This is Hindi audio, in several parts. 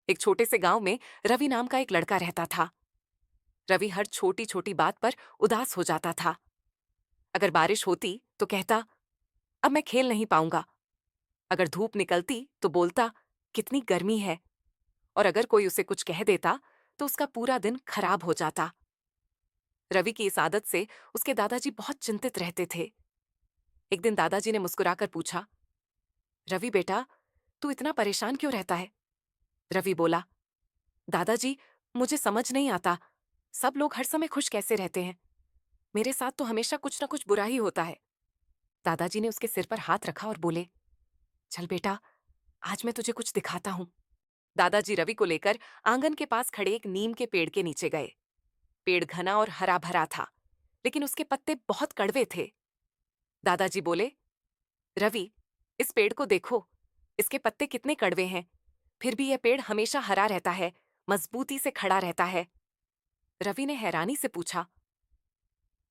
एक छोटे से गांव में रवि नाम का एक लड़का रहता था। रवि हर छोटी छोटी बात पर उदास हो जाता था। अगर बारिश होती तो कहता, अब मैं खेल नहीं पाऊंगा। अगर धूप निकलती तो बोलता, कितनी गर्मी है। और अगर कोई उसे कुछ कह देता तो उसका पूरा दिन खराब हो जाता। रवि की इस आदत से उसके दादाजी बहुत चिंतित रहते थे। एक दिन दादाजी ने मुस्कुराकर पूछा, रवि बेटा, तू इतना परेशान क्यों रहता है? रवि बोला, दादाजी, मुझे समझ नहीं आता, सब लोग हर समय खुश कैसे रहते हैं? मेरे साथ तो हमेशा कुछ ना कुछ बुरा ही होता है। दादाजी ने उसके सिर पर हाथ रखा और बोले, चल बेटा, आज मैं तुझे कुछ दिखाता हूं। दादाजी रवि को लेकर आंगन के पास खड़े एक नीम के पेड़ के नीचे गए। पेड़ घना और हरा भरा था, लेकिन उसके पत्ते बहुत कड़वे थे। दादाजी बोले, रवि, इस पेड़ को देखो, इसके पत्ते कितने कड़वे हैं, फिर भी यह पेड़ हमेशा हरा रहता है, मजबूती से खड़ा रहता है। रवि ने हैरानी से पूछा,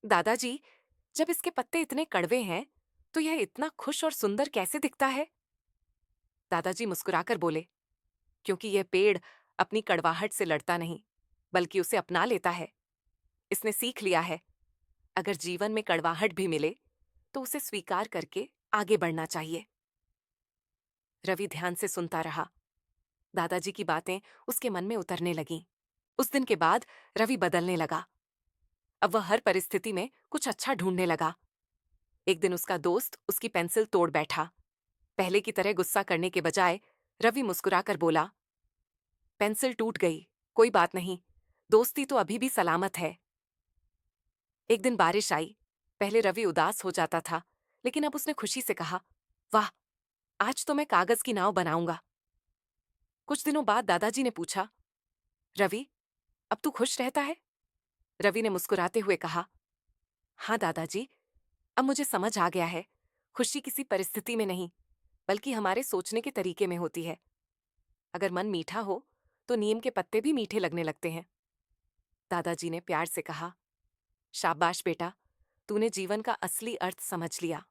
दादाजी, जब इसके पत्ते इतने कड़वे हैं, तो यह इतना खुश और सुंदर कैसे दिखता है? दादाजी मुस्कुराकर बोले, क्योंकि यह पेड़ अपनी कड़वाहट से लड़ता नहीं, बल्कि उसे अपना लेता है। इसने सीख लिया है, अगर जीवन में कड़वाहट भी मिले, तो उसे स्वीकार करके आगे बढ़ना चाहिए। रवि ध्यान से सुनता रहा। दादाजी की बातें उसके मन में उतरने लगीं। उस दिन के बाद रवि बदलने लगा। अब वह हर परिस्थिति में कुछ अच्छा ढूंढने लगा। एक दिन उसका दोस्त उसकी पेंसिल तोड़ बैठा। पहले की तरह गुस्सा करने के बजाय रवि मुस्कुराकर बोला, पेंसिल टूट गई, कोई बात नहीं, दोस्ती तो अभी भी सलामत है। एक दिन बारिश आई। पहले रवि उदास हो जाता था, लेकिन अब उसने खुशी से कहा, वाह, आज तो मैं कागज की नाव बनाऊंगा। कुछ दिनों बाद दादाजी ने पूछा, रवि, अब तू खुश रहता है? रवि ने मुस्कुराते हुए कहा, हाँ दादाजी, अब मुझे समझ आ गया है, खुशी किसी परिस्थिति में नहीं, बल्कि हमारे सोचने के तरीके में होती है। अगर मन मीठा हो तो नीम के पत्ते भी मीठे लगने लगते हैं। दादाजी ने प्यार से कहा, शाबाश बेटा, तूने जीवन का असली अर्थ समझ लिया।